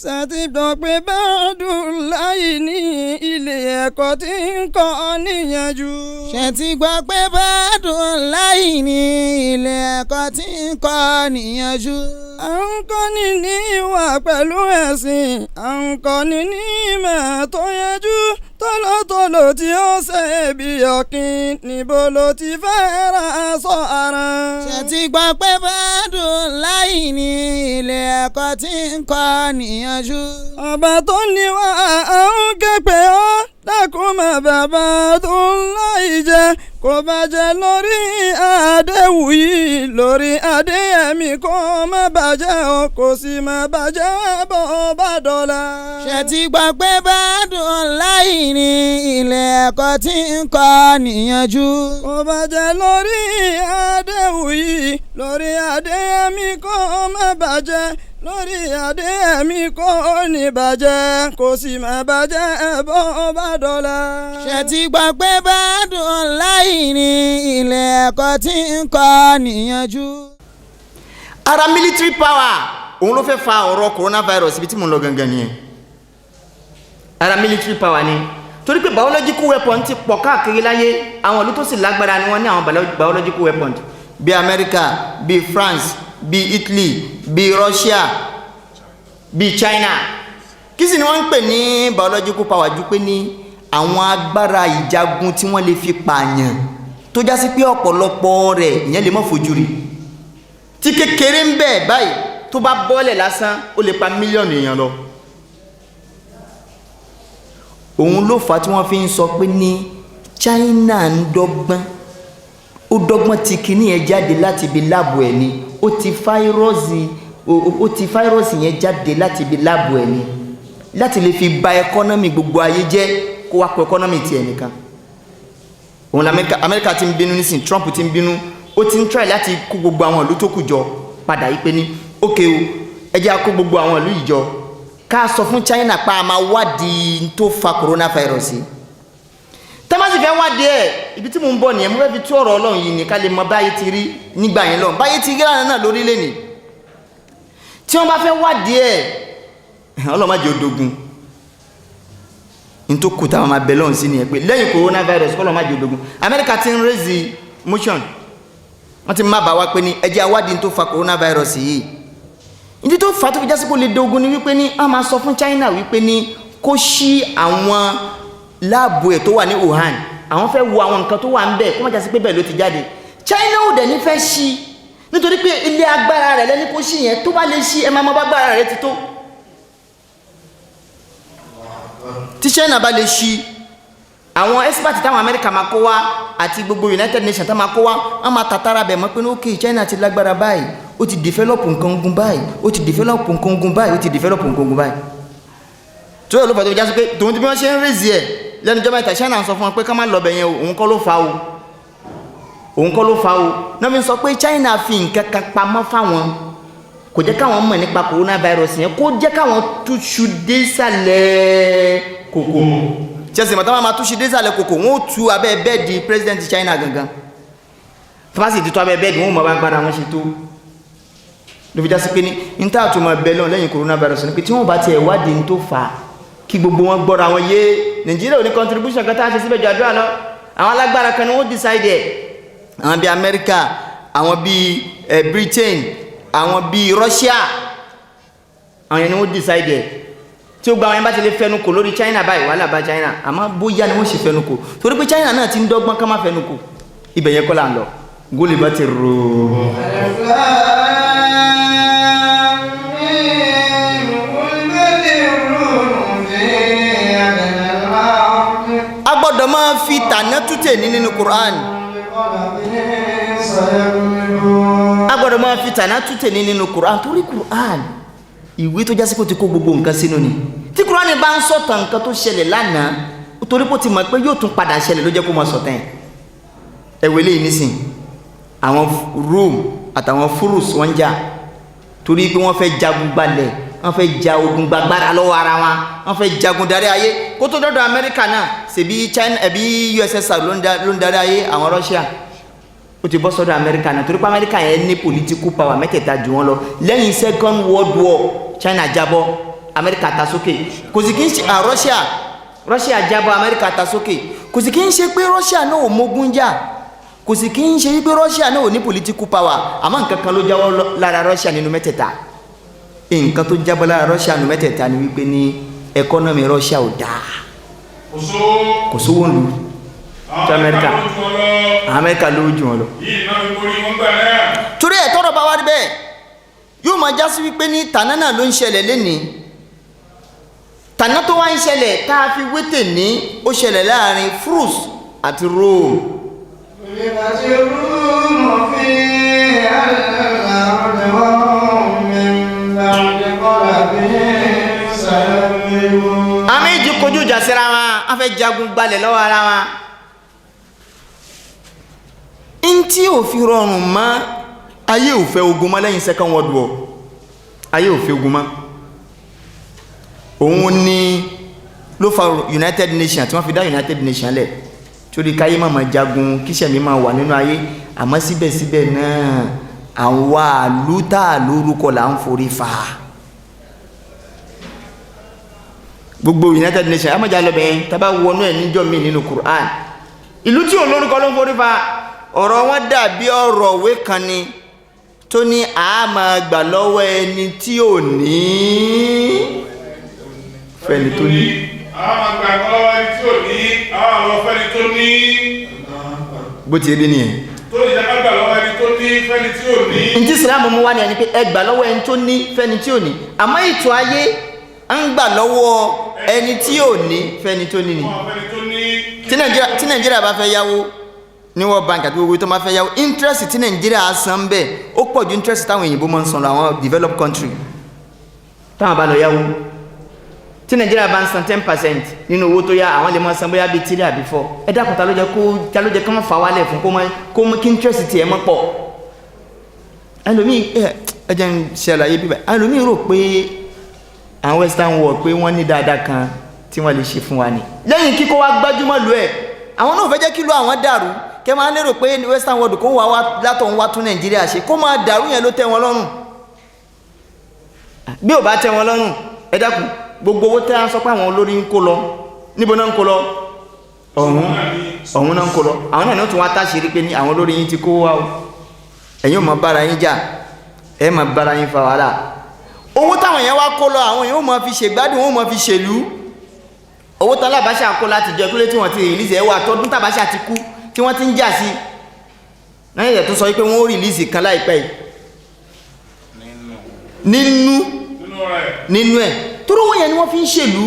ṣètì gbọ́ pé Bàdúláì ní ilé ẹ̀kọ́ tí ń kọ́ níyànjú. ṣètì gbọ́ pé Bàdúláì ní ilé ẹ̀kọ́ tí ń kọ́ níyànjú. à ń kọ́ni ní ìwà pẹ̀lú ẹ̀sìn, à ń kọ́ni ní ìmọ̀ tó yanjú. tọ́lọ́tọ́lọ́ tí ó ṣe bí ọ̀kìn, níbo ló ti fẹ́ ra aṣọ ara. ṣètì gbọ́ pé Bàdúláì ní ilé ẹ̀kọ́ tí ń kọ́ níyànjú. ọba tó ní wá à ń ké pè ọ́, dákun má bàbá tó ń láì jẹ, kò bàjẹ́ lórí Adéwùyí, lórí Adéyẹmí kó má bàjẹ́ o, kò sì má bàjẹ́ bó bá dọ̀la. ṣètì gbọ́ pé Bàdúláì ní ilé ẹ̀kọ́ tí ń kọ́ níyànjú. kò bàjẹ́ lórí Adéwùyí, lórí Adéyẹmí kó má bàjẹ́, lórí Adéyẹmí kò ní bàjẹ́, kò sì má bàjẹ́ bó bá dọ̀la. ṣètì gbọ́ pé Bàdúláì ní ilé ẹ̀kọ́ tí ń kọ́ níyànjú. ara military power òun ló fẹ́ fa ọ̀rọ̀ coronavirus ibi tí mo ń lọ gangan nìyẹn. ara military power ni torí pé biological weapon ti pọ̀ káàkiri láyé, àwọn ìlú tó sì lágbára ni wọ́n ní àwọn biological weapon bí America, bí France, bí Italy, bí Russia, bí China. Kí sì ni wọ́n ń pè ní biological power ju pé ní àwọn agbára ìjagun tí wọ́n lè fi pààyàn tó já sí pé ọ̀pọ̀lọpọ̀ rẹ̀ ìyẹn lè má fojú rí, tí kékeré ń bẹ báyìí tó bá bọ́lẹ̀ lásán ó lè pa mílíọ̀nù èèyàn lọ. òun ló fà á tí wọ́n fi ń sọ pé ní China ń dọ́gbọ́n, ó dọ́gbọ́n ti kíní yẹn jáde láti ibi láàbù ẹ̀ ni, ó ti fáírọ́ọ̀sì yẹn jáde láti ibi láàbù ẹ̀ ni láti lè fi ba ẹkọ́nọ́mì gbogbo ayé jẹ́ kó wá pọ̀ ẹkọ́nọ́mì tiẹ̀ nìkan. òun Amẹ́ríkà ti ń bínú nísìn, Trump ti ń bínú, ó ti ń try láti kó gbogbo àwọn ìlú tó kù jọ padà yí pé ní ókè o ẹ jẹ́ á kó gbogbo àwọn ìlú yìí jọ ká sọ fún China pa àmà wádìí tó fa coronavirus yìí. tẹ́másì fẹ́ wádìí ẹ̀ ibi tí mo ń bọ̀ nìyẹn, mo fẹ́ fi tú ọ̀rọ̀ Ọlọ́run yìí ní ká lè mọ báyé ti rí nígbà yẹn lọ, báyé ti rí lánàá náà lórílẹ̀ ni. tí wọ́n bá fẹ́ wádìí ẹ̀ Ọlọ́run má jẹ́ odogun ní tó kù táwọn máa bẹ̀ lọ́hùn sí nìyẹn pé lẹ́yìn coronavirus kọ́ Ọlọ́run má jẹ́ odogun. Amẹ́ríkà ti ń raise motion, wọ́n ti má bá wa pé ní ẹ jẹ́ á wádìí tó fa coronavirus yìí. ìdí tó fà á tó fi jásí kó lè dogun ni wípé ní a máa sọ fún China wípé ní kó ṣí àwọn láàbù ẹ̀ tó wà ní Wuhan, àwọn fẹ́ wo àwọn nǹkan tó wà ń bẹ̀ kó má jásí pé bẹ́ẹ̀ ló ti jáde. China ò dẹ̀ ní fẹ́ ṣí nítorí pé ilé agbára rẹ̀ lẹ́ni kó ṣí yẹn, tó bá lè ṣí ẹ máa mọ bá agbára rẹ̀ ti tó. tí China bá lè ṣí, àwọn expert táwọn Amẹ́ríkà máa kó wá àti gbogbo United Nations táwọn máa kó wá, wọ́n máa tàtàrà bẹ̀ mọ́ pé ní okay China ti lágbára báyìí, ó ti develop nǹkan ogun báyìí, ó ti develop nǹkan ogun báyìí, ó ti develop nǹkan ogun báyìí. tó yẹ ló fà tó fi jásí pé tòun ti bí wọ́n ṣe ń rèézì ẹ̀ lẹ́nu ìjọba ìta China sọ fún wọn pé ká má lọ bẹ̀ yẹn, òun kọ́ ló fa o, òun kọ́ ló fa o. náà fi sọ pé China fi nǹkan kan pamọ́ fáwọn, kò jẹ́ káwọn mọ̀ nípa coronavirus yẹn, kó jẹ́ káwọn túṣu désàlẹ̀ kòkò. chelsea mọ̀tá máa túṣu désàlẹ̀ kòkò, wọ́n ó tu abẹ́ bẹ́ẹ̀dì president China gangan. fásitì ti tó abẹ́ bẹ́ẹ̀dì wọ́n mọ̀ bá gbára wọn ṣe tó. ló fi já sí pé ní níta àtúmọ̀ bẹ́ẹ̀ lọ́n lẹ́yìn coronavirus ni pé tí wọ́n bá tiẹ̀ wádìí ní tó fà á kí gbogbo wọn gbọ́ra wọn yé. Nàìjíríà ò ní contribution kan tá a ṣe síbẹ̀ jù àdúrà lọ, àwọn alágbára kan ni wọ́n decide ẹ̀. àwọn bíi America, àwọn bíi Britain, àwọn bíi Russia, àwọn yẹn ni wọ́n decide ẹ̀. tí ó gba àwọn yẹn bá ti lè fẹnu kò lórí China báyìí wàhálà bá China, àmọ́ bóyá ni wọ́n ṣe fẹnu kò torí pé China náà ti ń dọ́gbọ́n ká má fẹnu kò. ibẹ̀ yẹn kọ́ là ń lọ gólì bá ti rò ó. a gbọ́dọ̀ máa fi tànà tútẹ̀ nínú Quran. a gbọ́dọ̀ máa fi tànà tútẹ̀ nínú Quran torí Quran ìwé tó jásí kó ti kó gbogbo nǹkan sínú ni. tí Quran bá ń sọ̀tàn nǹkan tó ṣẹlẹ̀ lánàá torí kó ti mọ̀ pé yóò tún padà ṣẹlẹ̀ ló jẹ́ kó máa sọ̀tàn ẹ̀wẹ̀ lè nísìn àwọn Rome àtàwọn Furus wọ́n jà torí pé wọ́n fẹ́ jagun gbalẹ̀, wọ́n fẹ́ ja ogun gbagbára lọ́wọ́ ara wọn, wọ́n fẹ́ jagun darí ayé. kó tó dọ́dọ̀ Amẹ́ríkà náà ṣebí China ẹ̀bí USSR ló ń darí ayé, àwọn Russia ó ti bọ́ sọ́dọ̀ Amẹ́ríkà náà torí pé Amẹ́ríkà yẹn ní political power mẹ́tẹ̀ẹ̀ta jù wọ́n lọ. lẹ́yìn Second World War China jábọ́, Amẹ́ríkà ta sókè kò sì kí ń ṣe Russia jábọ́ Amẹ́ríkà ta sókè kò sì kí ń ṣe pé Russia náà ò mógun jà kò sì kí ń ṣe pé Russia náà ò ní political power àmọ́ nǹkan kan ló jáwọ́ lára Russia nínú mẹ́tẹ̀ẹ̀ta nǹkan tó jábọ́ lára Russia nínú mẹ́tẹ̀ẹ̀ta ni wípé ní economy Russia ò dáa kò sówó lù tí Amẹ́ríkà ló jù wọn lọ. torí ẹ̀ tọ́rọ̀ bá wá rí bẹ́ẹ̀ yóò máa já sí wípé ní tàná náà ló ń ṣẹlẹ̀ lénìí tàná tó wá ń ṣẹlẹ̀ tá a fi wétè ní ó ṣẹlẹ̀ láàrin Furs àti Rome. àmì ìjì kojú ìjà síra wọn a fẹ́ jagun gbalẹ̀ lọ́wọ́ ara wọn. ntí ò fi rọrùn mọ́ ayé ò fẹ́ ogun mọ́ lẹ́yìn Second World War ayé ò fẹ́ ogun mọ́ òun ni ló fa United Nations tí wọ́n fi dá United Nations lẹ̀ torí káyé máa jagun kíṣẹ̀mí máa wà nínú ayé àmọ́ síbẹ̀síbẹ̀ náà àwa àlútà lórúkọ là ń forí fa gbogbo United Nations àmọ́jà lọ́bẹ̀ẹ́ tábà wọnú ẹ̀ níjọ́ mi nínú Quran ìlú tí ò lórúkọ ló ń forí fa ọ̀rọ̀ wọn dàbí ọ̀rọ̀ òwe kan ni tó ní a máa gbà lọ́wọ́ ẹni tí ò ní fẹ́ni tó ní. a máa gbà lọ́wọ́ ẹni tí ò ní a máa lọ fẹ́ni tó ní. bó ti rí nìyẹn. tó ní ìjọba gbà lọ́wọ́ ẹni tó ní fẹ́ni tí ò ní. ntí Ìsìlámù mú wá ní ẹni pé ẹ gbà lọ́wọ́ ẹni tó ní fẹ́ni tí ò ní àmọ́ ètò ayé ń gbà lọ́wọ́ ẹni tí ò ní fẹ́ni tó ní ni. tí Nàìjíríà bá fẹ́ yáwó ní World Bank àti gbogbo tó máa fẹ́ yáwó interest tí Nàìjíríà san bẹ́ẹ̀ ó pọ̀ ju interest táwọn òyìnbó máa ń san lọ àwọn developed country táwọn bá lọ yáwó tí Nàìjíríà bá ń san 10% nínú owó tó yá àwọn lè máa san bóyá bíi 3 àbí 4 ẹ dákun ta ló jẹ́ kí wọ́n fà wálẹ̀ fún kó mọ́ kí interest tiẹ̀ mọ́ pọ̀ ẹlòmíì ẹ jẹ́ ń ṣe àlàyé bíbẹ̀ ẹlòmíì rò pé àwọn Western world pé wọ́n ní dáadáa kan tí wọ́n lè ṣe fún wa ni lẹ́yìn kíkó wá gbájúmọ́ lù ẹ̀ àwọn náà fẹ́ jẹ́ kí ló àwọn dàrú kẹ́ máa lérò pé Western world kó wà látọ̀ ń wá tún Nàìjíríà ṣe kó máa dàrú yẹn ló tẹ́ wọn lọ́rùn bí ò bá tẹ́ wọn lọ́rùn ẹ dákun gbogbo owó tẹ́ à ń sọ pé àwọn olórí ń kó lọ níbo náà ń kó lọ ọ̀hún náà ń kó lọ àwọn náà ní ó tún wá táṣìírí pé ní àwọn olórí yín ti kó wá o ẹ̀yin ò máa bára yín jà ẹ̀ máa bára yín fa wàhálà owó táwọn yẹn wá kó lọ àwọn yẹn ó máa fi ṣègbádùn ó máa fi ṣèlú owó tán lábàṣà kó láti jọ kílé tí wọ́n ti rìlíìsì ẹwà tọdún tàbáṣà ti kú tí wọ́n ti ń jà sí náà yẹ̀ tó sọ wípé wọ́n ó rìlíìsì kan láìpẹ́ nínú ẹ̀ torí owó yẹn ni wọ́n fi ń ṣèlú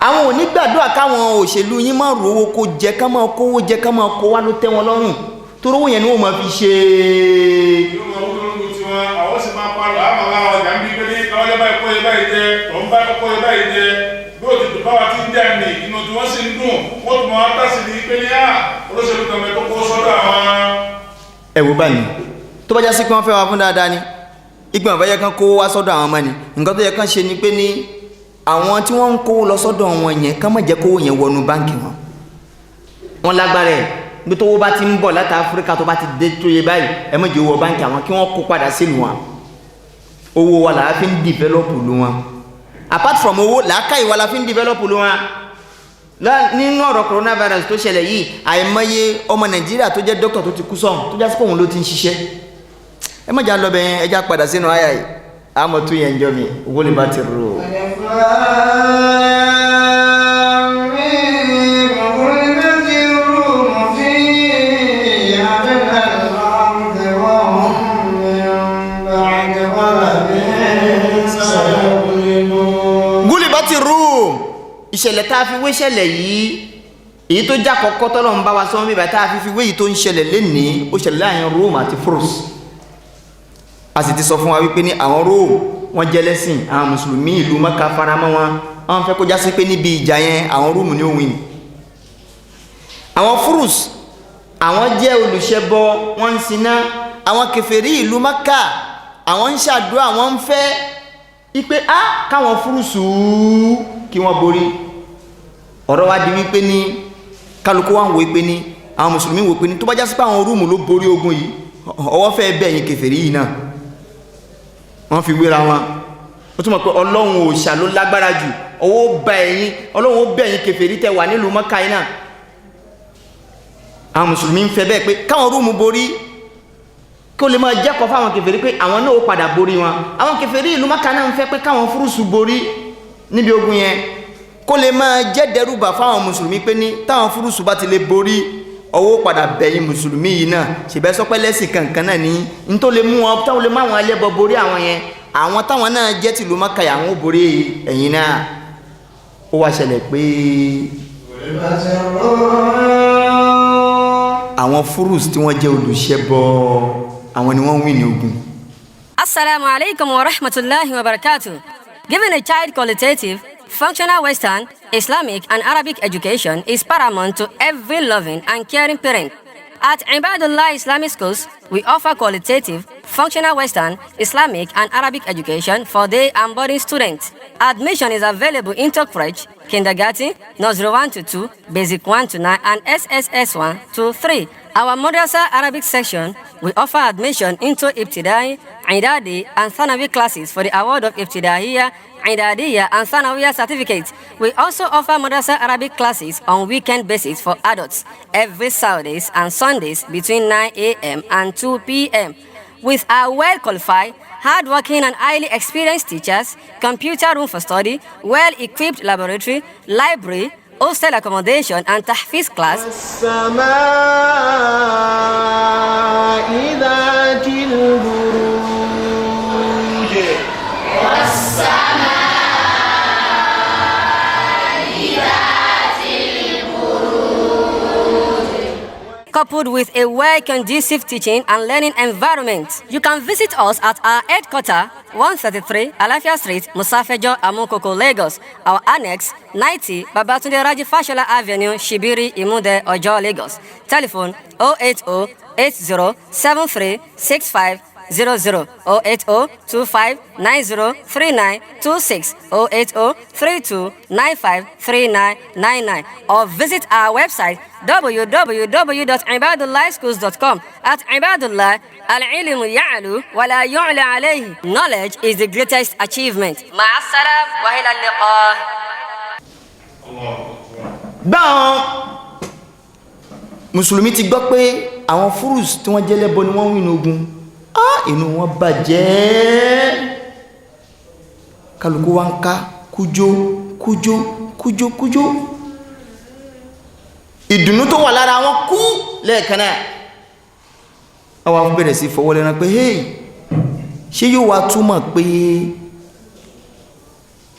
àwọn ò ní gbàdúrà káwọn òṣèlú yín máa rò owó kó jẹ ká máa kówó jẹ ká máa kó wá ló tẹ́ wọn lọ́rùn torí owó yẹn ni wọ́n máa fi ṣe àwọn sì máa pa lọ àmọ́ àwọn ọjà ń bí pé ní káwọn yẹ báyìí kó yẹ báyìí jẹ tòun bá kọ́kọ́ yẹ báyìí jẹ bí ó ti dùn báwa ti ń jà ní inú tí wọ́n sì ń dùn wọ́n tún máa tàṣì ní pé ní olóṣèlú kan mẹ́tọ́ kó sọ́dọ̀ àwọn. ẹ wo báyìí tó bá já sí pé wọ́n fẹ́ wá fún dáadáa ni ìgbìmọ̀ bá yẹ kán kó wá sọ́dọ̀ àwọn ọmọ ni nǹkan tó yẹ kán ṣe ni pé ní àwọn tí wọ́n ń kó lọ sọ́dọ̀ wọn yẹn kán má jẹ́ kówó yẹn wọnú báǹkì wọn lágbára ẹ̀ bí tó wó bá ti ń bọ̀ láti Áfíríkà tó bá ti dé tó yẹ báyìí ẹ má jẹ́ owó báńkì àwọn kí wọ́n kó padà sílùú wọn owó wa là á fi ń dìvẹ́lọ́pù lu wọn apart from owó làákàyè wa la fi ń dìvẹ́lọ́pù lu wọn nínú ọ̀rọ̀ coronavirus tó ṣẹlẹ̀ yìí àìmọye ọmọ Nàìjíríà tó jẹ́ dókítà tó ti kú sọ̀hún tó jásí pé òun ló ti ń ṣiṣẹ́ ẹ má jà lọ bẹ́ẹ̀ ẹ já padà sínú àyà yìí àmọ́ tó yẹn jọ mi owó lè bá ti rò ó. ìṣẹ̀lẹ̀ tá a fi wé ṣẹlẹ̀ yìí èyí tó já kọ́kọ́ tọ́lọ̀ ń bá wa sọ́wọ́n bíbá tá a fi wé yìí tó ń ṣẹlẹ̀ lénìí ó ṣẹlẹ̀ láàrin Rome àti Furs a sì ti sọ fún wa wípé ní àwọn Rome wọ́n jẹ́ lẹ́sìn àwọn mùsùlùmí ìlú Mẹ́kà faramọ́ wọn wọ́n fẹ́ kó já sí pé níbi ìjà yẹn àwọn Rome ní òwìn àwọn Furs àwọn jẹ́ olùṣẹbọ wọ́n ń siná àwọn kèfèrí ìlú Mẹ́kà àwọn ń ṣàdúrà wọ́n ń fẹ́ ipe káwọn Furs kí wọ́n borí ọ̀rọ̀ wá di wípé ní kálukú wá ń wo wípé ní àwọn mùsùlùmí wò pé ní tó bá já sí pé àwọn Rúùmù ló borí ogun yìí ọwọ́ fẹ́ bẹ̀ yín kèfèrí yìí náà wọ́n fi wéra wọn ó tún mọ̀ pé ọlọ́run òòṣà ló lágbára jù ọwọ́ bá ẹ̀yin ọlọ́run ó bẹ̀ ẹ̀yin kèfèrí tẹ́ wà nílùú Mọ́kà yìí náà àwọn mùsùlùmí ń fẹ́ bẹ́ẹ̀ pé káwọn rúùmù borí kí ó lè máa jẹ́kọ̀ọ́ fáwọn kèfèrí pé àwọn náà ó padà borí wọn àwọn kèfèrí ìlú Mọ́kà náà ń fẹ́ pé káwọn fúrúsù borí níbi ogun yẹn kó lè máa jẹ́ dẹ́rùbà fáwọn mùsùlùmí pé ní táwọn fúrúsù bá ti lè borí ọwọ́ padà bẹ̀yìn mùsùlùmí yìí náà ṣèbẹ́ sọpẹ́ lẹ́sìn kankan náà ní ní tó lè mú wọn táwọn lè má wọn ẹlẹ́bọ borí àwọn yẹn àwọn táwọn náà jẹ́ tìlú Mọ́kà àwọn ó borí ẹ̀yin náà ó wá ṣẹlẹ̀ pé àwọn fúrúsù tí wọ́n jẹ́ olùṣẹbọ àwọn ni wọ́n win ní ogun. Assalamu alaikum wa rahmatullahi wa barakatuh. Giving a child qualitative, functional Western, Islamic and Arabic education is paramount to every loving and caring parent. At Ibadullah Islamic Schools, we offer qualitative, functional Western, Islamic and Arabic education for day and boarding students. Admission is available into crèche, kindergarten, nursery 1 to 2, basic 1 to 9 and SSS 1 to 3. Our Madrasa Arabic section, we offer admission into Ibtidai, Idadi and Thanawi classes for the award of Ibtidaiya, Idadiya and Thanawiya certificates. We also offer Madrasa Arabic classes on weekend basis for adults every Saturdays and Sundays between 9 a.m. and 2 p.m. With our well-qualified, hard-working and highly experienced teachers, computer room for study, well-equipped laboratory, library, hostel accommodation and tahfiz class. Coupled with a well-conducive teaching and learning environment. You can visit us at our headquarters, 133 Alafia Street, Musafejo, Amukoko, Lagos. Our annex, 90 Babatunde Raji Fashola Avenue, Shibiri, Imude, Ojo, Lagos. Telephone 080-8073-6500, 080-2590-3926, 080-3295-3999, or visit our website www.ibadullahschools.com. At Ibadullah, al-ilmu ya'lu wa la yu'la alayhi. Knowledge is the greatest achievement. Ma'as-salam wa ila al-liqa. Báwọn mùsùlùmí ti gbọ́ pé àwọn fúrúsù tí wọ́n jẹ́ lẹ́bọ ni wọ́n win ogun inú wọn bàjẹ́ kálukú wa ń ká kújó ìdùnnú tó wà lára wọn kú lẹ́ẹ̀kan náà àwọn bẹ̀rẹ̀ sí fọwọ́ lẹ́ran pé hey ṣé yóò wá túmọ̀ pé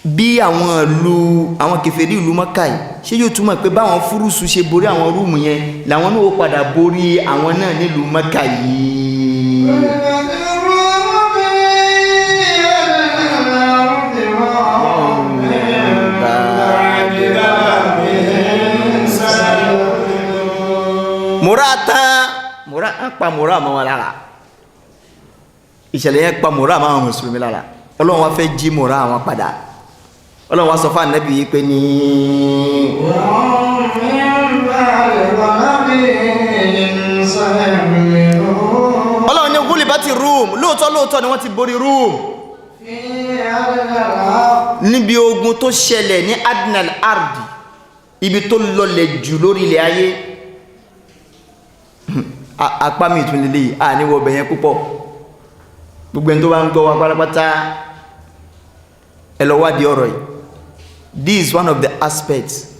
bí àwọn kèfèrí ìlú Mọ́kà yìí ṣé yóò túmọ̀ pé báwọn fúrúsù ṣe borí àwọn rúùmù yẹn làwọn náà ó padà borí àwọn náà nílùú Mọ́kà yìí. Mùrá pa mùrá mọ́ wọn lára ìṣẹ̀lẹ̀ yẹn pa mùrá mọ́ àwọn mùsùlùmí lára Ọlọ́run wá fẹ́ jí mùrá àwọn padà Ọlọ́run wá sọ fún Ànábì yìí pé ní Ọlọ́run ní gúlìbátì Rúùm lóòótọ́ ni wọ́n ti borí Rúùm níbi ogun tó ṣẹlẹ̀ ní Adnal Ardi ibi tó lọlẹ̀ jù lórí ilẹ̀ ayé apá mi tún lélẹ̀ níwọ̀ bẹ̀yẹn púpọ̀ gbogbo ẹni tó bá ń gbọ́ wa pátápátá ẹ lọ wádìí ọ̀rọ̀ yìí. This is one of the aspects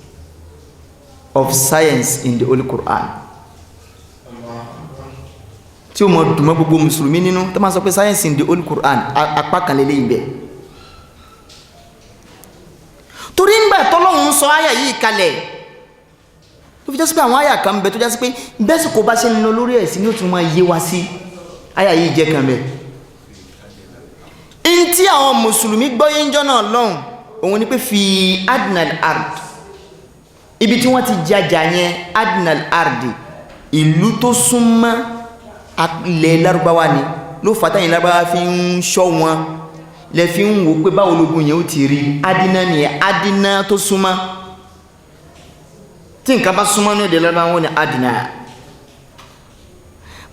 of science in the Holy Quran tí o mọ̀ dùnmọ́ gbogbo mùsùlùmí nínú tó máa sọ pé science in the Holy Quran apá kan lélẹ̀ ibẹ̀ torí ń gbà tọ́lọ́run sọ àyà yìí kalẹ̀ tó fi jẹ́ sí pé àwọn àyà kan bẹ tó jẹ́ sí pé bẹ́sù kò bá ṣe ń lọ lórí ẹ̀sìn ní ó tún máa yé wa sí àyà yìí jẹ́ kan bẹ in tí àwọn mùsùlùmí gbọ́yé ń jọ́nà lọ́hùn òun ni pé fi Adnal Ard ibi tí wọ́n ti jajà yẹn Adnal Ard ìlú tó súnmọ́ ilẹ̀ Lárúbáwá ni ló fàtàyìn Lárúbáwá fi ń ṣọ́ wọn lẹ fi ń wò pé báwo lógun yẹn ó ti rí Adínà nìyẹn Adínà tó súnmọ́ tí nǹkan bá súnmọ́ ní èdè Lárúbáwá wọn ni Adínà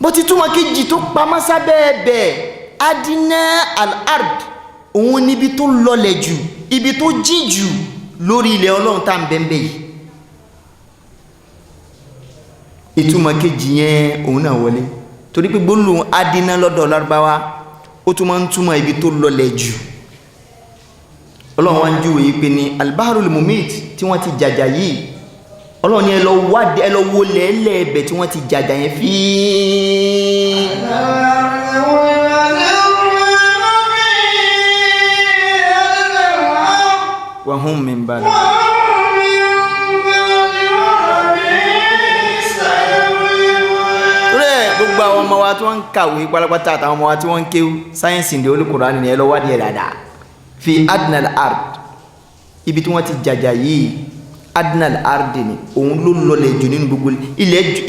bó ti túmọ̀ kejì tó pamọ́ sábẹ́ ẹ̀bẹ̀ Adínà al-Ard òun níbi tó lọlẹ̀ jù ibi tó jìn jù lórí ilẹ̀ Ọlọ́run tá ń bẹ́ẹ̀ yìí. ìtumọ̀ kejì yẹn òun náà wọlé torí pé gbólóhùn adínà lọ́dọ̀ Lárúbáwá ó tún máa ń túmọ̀ ibi tó lọlẹ̀ jù. Ọlọ́run wá ń júwe yìí pé ní albaharul mumit tí wọ́n ti jàjà yìí Ọlọ́run ni ẹ lọ wádìí ẹ lọ wo lẹ́ẹ̀lẹ́ ẹbẹ̀ tí wọ́n ti jàjà yẹn fi. wahum min ba'd. gbogbo àwọn ọmọ wa tí wọ́n ń kàwé pátápátá àtàwọn ọmọ wa tí wọ́n ń kéwú sáyẹ́nsì ní olùkùránì ni ẹ lọ wádìí ẹ̀ dáadáa fi adnal ard ibi tí wọ́n ti jàjà yìí adnal ard ni òun ló lọlẹ̀ jù nínú gbogbo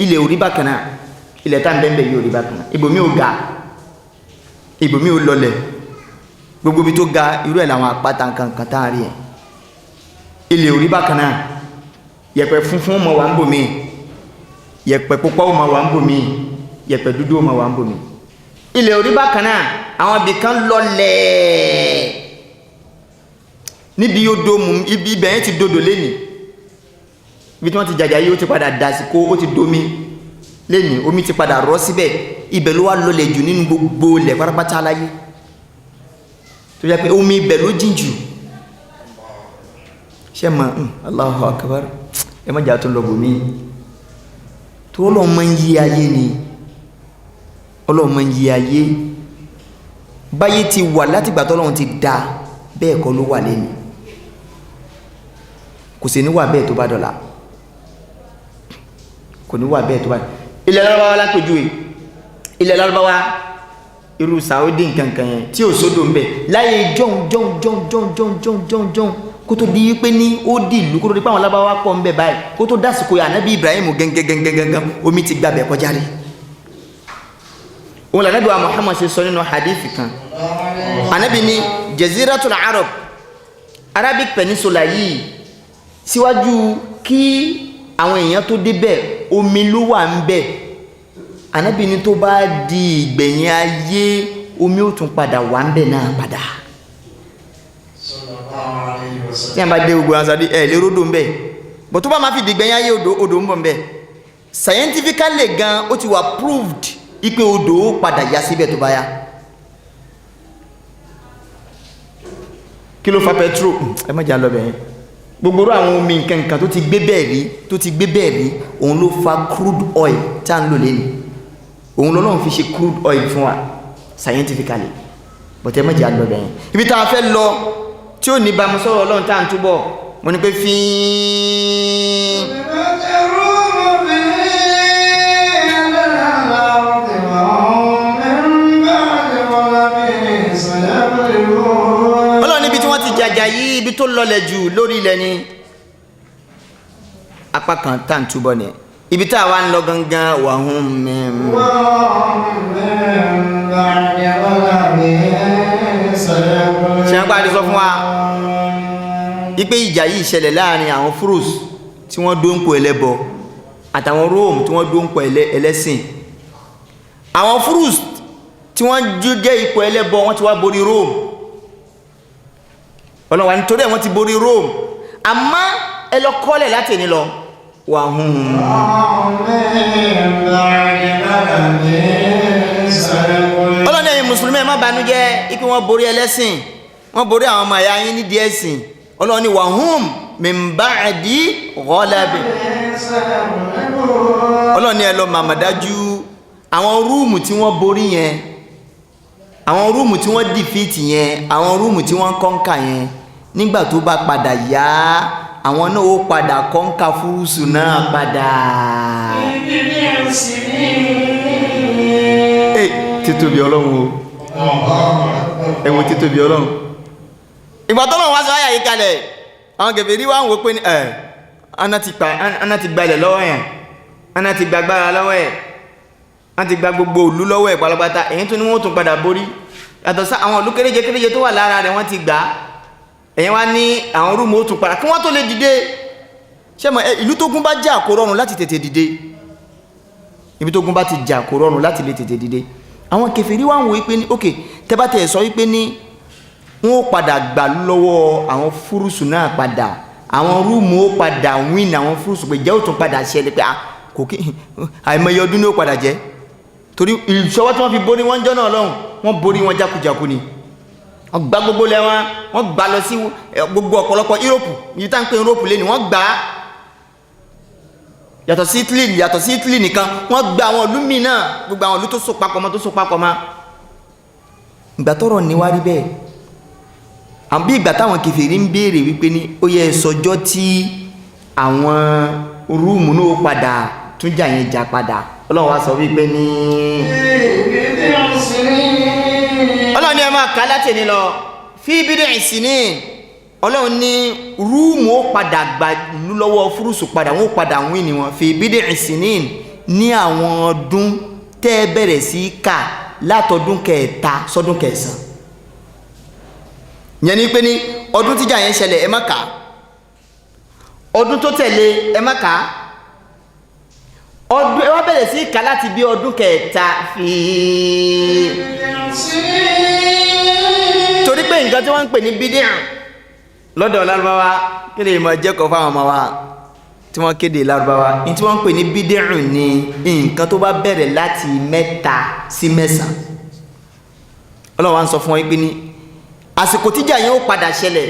ilẹ̀ orí bákan náà ilẹ̀ tá ń bẹ́ẹ̀ yìí orí bákan náà ibòmí ò ga ibòmí ò lọlẹ̀ gbogbo ibi tó ga irú ẹ̀ làwọn àpáta kankan tá a rí ẹ̀ ilẹ̀ orí bákan náà yẹ̀pẹ̀ funfun mọ̀ wá ń bòmí yẹ̀pẹ̀ pupa ó mọ̀ wá ń bòmí yẹ̀pẹ̀ dúdú ó mọ̀ wá ń bòmí ilẹ̀ orí bákan náà àwọn ibìkan lọlẹ̀ níbi odò mú ibi ibẹ̀ yẹn ti dodo lẹ́nì ibi tí wọ́n ti jàjà yìí ó ti padà dàsìkò ó ti domi lẹ́nì omi ti padà rọ́ síbẹ̀ ibẹ̀ ló wà lọlẹ̀ jù nínú gbogbo ilẹ̀ pátápátá aláyé tó jẹ́ pé omi ibẹ̀ ló jìn jù ṣe mọ̀ Allahu Akbar ẹ má jà tó lọ bòmí tó Ọlọ́run máa ń yí ayé ni Ọlọ́run máa ń yí ayé báyé ti wà látìgbà tọ́lọ́run ti dá bẹ́ẹ̀ kọ́ ló wà lẹ́nu kò sí ní wà bẹ́ẹ̀ tó bá dọ̀la kò ní wà bẹ́ẹ̀ tó bá ilẹ̀ Lárúbáwá lápèjúwe ilẹ̀ Lárúbáwá irú Saudi nkankan yẹn tí ò sódò ń bẹ láyé jọ́n kó tó di wípé ní ó di ìlú kó tó di pé àwọn Lárúbáwá pọ̀ ń bẹ báyìí kó tó dásìkò Ànábì Ibrahim gẹ́gẹ́gẹ́gẹ́gẹ́ omi ti gbàbẹ̀ kọjá rí òun lànàbí wa Muhammad ṣe sọ nínú hadith kan Ànábì ní Jaziratul Arab Arabic Peninsula yìí síwájú kí àwọn èèyàn tó débẹ̀ omi ló wà ń bẹ Ànábì ní tó bá di ìgbẹ̀yìn ayé omi ó tún padà wà ń bẹ náà padà tí a bá dé gbogbo ansadi lérodò ń bẹ bọ̀ tó bá máa fi dìgbẹ̀yìn ayé odò ń bọ̀ ń bẹ scientifically gan ó ti wà proved ipe odò ó padà yá síbẹ̀ tó bá yá kí ló fa petrol ẹ má jà lọ bẹ̀yẹn gbogbo àwọn omi nǹkan tó ti gbé bẹ́ẹ̀ rí òun ló fa crude oil tá ń lò lẹ́nu òun lọ́lọ́run fi ṣe crude oil fún wa scientifically but ẹ má jà lọ bẹ̀yẹn ibi tá a fẹ́ lọ tí ó ní bámu sọ̀rọ̀ Ọlọ́run tá à ń túbọ̀ mo ní pé fíìn Ọlọ́run níbi tí wọ́n ti jàjà yìí ibi tó lọlẹ̀ jù lórí ilẹ̀ ni apá kan tá à ń túbọ̀ ni ibi tá a wá ń lọ gangan wà hún mẹ́rin ṣe ń pàdé sọ fún wa ipé ìjà yìí ṣẹlẹ̀ láàrin àwọn Furus tí wọ́n dóńpò ẹlẹ́bọ àtàwọn Rome tí wọ́n dóńpò ẹlẹ́sìn àwọn Furus tí wọ́n jẹ́ ipò ẹlẹ́bọ wọ́n ti wá borí Rome ọlọ́wà nítorí wọ́n ti borí Rome àmọ́ ẹlọ́kọ́lẹ̀ láti ní lọ wà hún ọlọ́ni ẹ̀yin mùsùlùmí ẹ má banújẹ́ ikú wọ́n borí ẹlẹ́sìn wọ́n borí àwọn ọmọ ẹ̀yà yín nídìí ẹ̀sìn ọlọ́ni wà hún min ba'di ghalabi ọlọ́ni ẹ lọ màmàdájú àwọn rúùmù tí wọ́n borí yẹn àwọn rúùmù tí wọ́n dìfìtì yẹn àwọn rúùmù tí wọ́n kọ́ńkà yẹn nígbà tó bá padà yá àwọn náà ó padà kọ́ńkà Fúrúsù náà padà. títóbi Ọlọ́run o ẹ̀wọ̀n títóbi Ọlọ́run ìgbà tó lọ́wọ́ wá sọ ayà yìí kalẹ̀ àwọn gẹ̀fẹ̀rí wá ń wò pé ní aná ti gbalẹ̀ lọ́wọ́ yẹn aná ti gbàgbára lọ́wọ́ ẹ̀ wọ́n ti gba gbogbo ìlú lọ́wọ́ ẹ̀ pátápátá èyí tó ní wọ́n tún padà borí yàtọ̀ sí àwọn ìlú kéréje tó wà lára rẹ̀ wọ́n ti gbà ẹ̀yẹn wá ní àwọn rúùmù ó tún padà kí wọ́n tó lè dìde ṣé mọ̀ ìlú tó gún bá jà kò rọrùn láti tètè dìde ibi tó gún bá ti jà kò rọrùn láti lè tètè dìde àwọn kèfèrí wá ń wò wípé ní ok tẹ́bá tẹ̀ sọ wípé ní wọ́n ó padà gbà lọ́wọ́ àwọn fúrúsù náà padà àwọn rúùmù ó padà win àwọn fúrúsù pé jẹ́ ó tún padà ṣẹlẹ̀ pé kò kí àìmọye ọdún ní ó padà jẹ́ torí ìṣọwọ́ tí wọ́n fi borí wọn jọ́ náà lọ́hùn wọ́n borí wọn jákujàku ni wọ́n gba gbogbo lẹ́wọ̀n wọ́n gbà lọ sí gbogbo ọ̀pọ̀lọpọ̀ Europe yìí tá ń pè Europe lé ní wọ́n gbà á yàtọ̀ sí Italy nìkan wọ́n gba àwọn ìlú míì náà gbogbo àwọn ìlú tó so papọ̀ mọ́ ìgbà tọ́rọ̀ ní wá rí bẹ́ẹ̀ àbí ìgbà táwọn kèfèrí ń béèrè wípé ní ó yẹ sọjọ́ tí àwọn rúùmù náà padà tún jà yẹn jà padà Ọlọ́run wá sọ wípé ní Ọlọ́run ní ẹ máa kà láti ní lọ fi bid'i sinin Ọlọ́run ní rúùmù ó padà gbà lọ́wọ́ fúrúsù padà wọ́n padà wín ni wọ́n fi bid'i sinin ní àwọn ọdún tẹ́ bẹ̀rẹ̀ sí kà látọdún kẹta sọdún kẹsàn yẹn ni pé ní ọdún tíjà yẹn ṣẹlẹ̀ ẹ má kà ọdún tó tẹ̀lé ẹ má kà ọdún ẹ wá bẹ̀rẹ̀ sí kà láti bí ọdún kẹta fi torí pé nǹkan tí wọ́n ń pè ní bídíà lọ́dọ̀ Lárúbáwá kí lè mọ̀ jẹ́kọ̀ọ́ fáwọn ọmọ wa tí wọ́n kéde Lárúbáwá ní tí wọ́n ń pè ní bídíà ní nǹkan tó bá bẹ̀rẹ̀ láti 3 sí 9 Ọlọ́run wá ń sọ fún wọn pé ní àsìkò tíjà yẹn ó padà ṣẹlẹ̀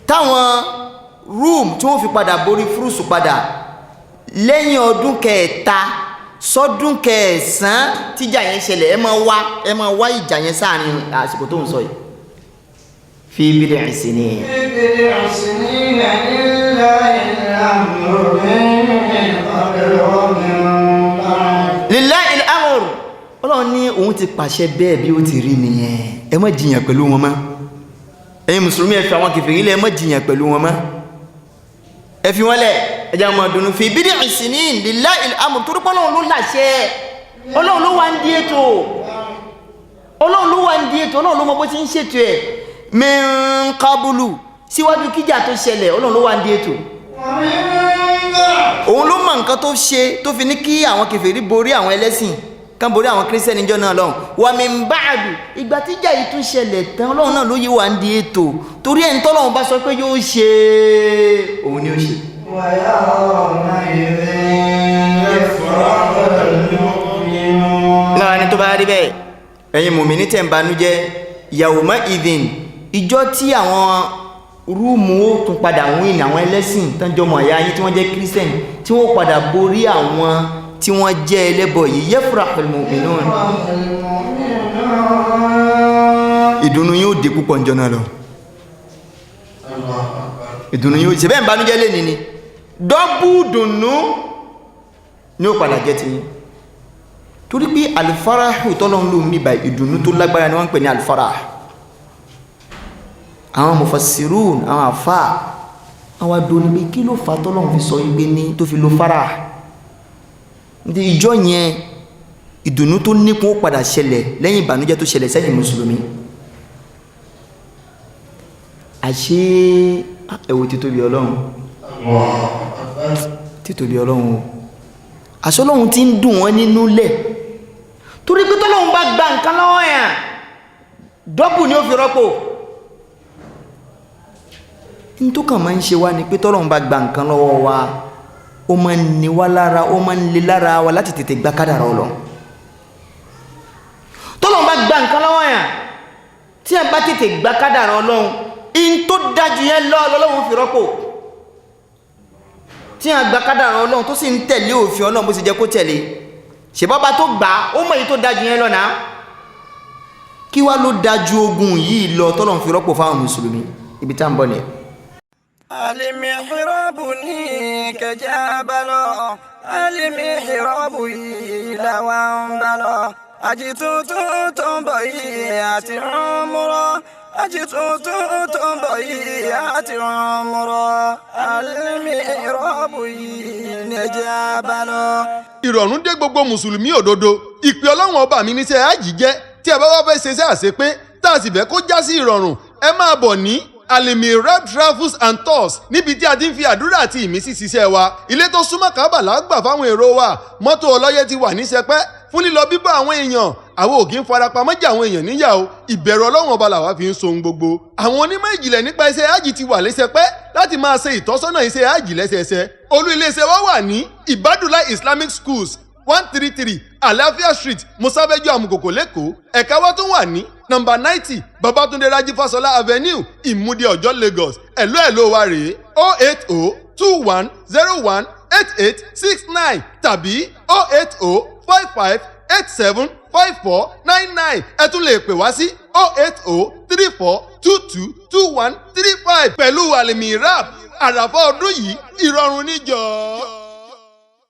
táwọn rúùmù tí wọ́n fi padà borí fúrúsù padà lẹ́yìn ọdún kẹta sọdún kẹsàn tíjà yẹn ṣẹlẹ̀ ẹ máa wá ìjà yẹn sáàrin àsìkò tó ń sọ yìí fi bid'i sinin lillahi al-amr Ọlọ́run ní òun ti pàṣẹ bẹ́ẹ̀ bí ó ti rí nìyẹn ẹ má jiyàn pẹ̀lú wọn mọ́ ẹ̀yin mùsùlùmí ẹ fi àwọn kèfèrí lẹ̀ ẹ má jiyàn pẹ̀lú wọn mọ́ ẹ fi wọ́n lẹ̀ ẹ jẹ́ máa dùnnú fi bid'i sinin lillahi al-amr torí pé Ọlọ́run ló láṣẹ Ọlọ́run ló wà ń di ètò Ọlọ́run ló mọ bó ti ń ṣètò ẹ̀ min qablu síwájú kíjà tó ṣẹlẹ̀ Ọlọ́run ló wà ń di ètò òun ló mọ nǹkan tó ṣe tó fi ní kí àwọn kèfèrí borí àwọn ẹlẹ́sìn kan borí àwọn kírísítẹ́nì jọ náà lọ́hùn wa min ba'du ìgbà tíjà yìí tún ṣẹlẹ̀ tán Ọlọ́run náà ló yí wà ń di ètò torí ẹni tọ́lọ́run bá sọ pé yóò ṣe òun ni ó ṣe. lára ni tó bá rí bẹ́ẹ̀ ẹ̀yin mùmínì tẹ̀ ń banújẹ́ yawma idhin ìjọ tí àwọn rúùmù ó tún padà wíìn àwọn ẹlẹ́sìn tán jọmọ ẹ̀yà yín tí wọ́n jẹ́ kírísítẹ́nì tí wọ́n padà borí àwọn tí wọ́n jẹ́ ẹlẹ́bọ yìí yafrahul mu'minun ìdùnnú yóò dé púpọ̀ njọ́ náà lọ ìdùnnú yóò ṣe bẹ́ẹ̀ ń banújẹ́ lé ní dọ́bù dùnnú ní ó padà jẹ́ ti yín torí pé alifarahu tọ́lọ́run ló ń bíbá ìdùnnú tó lágbára ni wọ́n ń pè ní alifarah àwọn mufassirun àwọn àfà àwọn adóni pé kí ló fà tọ́lọ́run fi sọ igbe ní tó fi lo farah ní ìjọ yẹn ìdùnnú tó nípò padà ṣẹlẹ̀ lẹ́yìn ìbànújẹ́ tó ṣẹlẹ̀ sẹ́yìn mùsùlùmí àṣé ẹ̀wò títóbi Ọlọ́run o àṣọ Ọlọ́run ti ń dùn wọ́n nínú lẹ̀ torí pé tọ́lọ́run bá gba nǹkan lọ́wọ́ yẹn dọ́bù ni ó fi rọ́pò ní tó kàn máa ń ṣe wá ni pé tọ́lọ́run bá gba nǹkan lọ́wọ́ wa ó máa ń ní wá lára ó máa ń le lára wa láti tètè gba kádàrá Ọlọ́run tọ́lọ́run bá gba nǹkan lọ́wọ́ yẹn tí a bá tètè gba kádàrá Ọlọ́run in tó dájú yẹn lọ́lọ́run fi rọ́pò tí a gba kádàrá Ọlọ́run tó sì ń tẹ̀lé òfin Ọlọ́run bó sì jẹ́ kó tẹ̀lé ṣèbọ́bá tó gbà ó mọ̀ èyí tó dájú yẹn lọ́nà kí wá ló dájú ogun yìí lọ tọ́lọ́run fi rọ́pò fáwọn mùsùlùmí ibi tá ń bọ̀ ni. المحراب كجبل المحراب إلى وانبلا أجتوت تنبيات عمرا أجتوت تنبيات عمرا المحراب نجبل. ìrọ̀rùn dé gbogbo mùsùlùmí òdodo ìpè Ọlọ́run ọba mi níṣẹ́ àjì jẹ́ tí ẹ bá wá fẹ́ ṣe iṣẹ́ àṣepé tá a sì fẹ́ kó já sí ìrọ̀rùn ẹ máa bọ̀ ní Al-Mihrab Travels and Tours níbi tí a ti ń fi àdúrà àti ìmísí ṣiṣẹ́ wa ilé tó súnmọ́ Káàbà lágbà fáwọn èrò wa mọ́tò ọlọ́yẹ ti wà ní sẹpẹ́ fún lílọ bíbọ̀ àwọn èèyàn àwọn ò kì í farapamọ́ jẹ àwọn èèyàn níyà o, ìbẹ̀rù Ọlọ́run ọba làwa fi ń so ohun gbogbo. àwọn onímọ̀ ìjìnlẹ̀ nípa iṣẹ́ hajj ti wà lẹ́sẹpẹ́ láti máa ṣe ìtọ́sọ́nà iṣẹ́ hajj lẹ́sẹẹsẹ. olú iléeṣẹ́ wa wà ní Ibadullah Islamic Schools 133 Alafia Street Musabeju Amukoko Lẹ́kọ̀ọ́. ẹ̀ka wa tún wà ní nọ́mbà 90 Babatunde Raji Fasola Avenue Ìmúdí Ọ̀jọ́ Lagos. ẹ̀lọ́ wa rèé 08021018869 tàbí 08055875499. ẹ tún lè pè wá sí 08034222135 pẹ̀lú Al-Mirab. àràfà ọdún yìí ìrọ̀rùn níjọ́.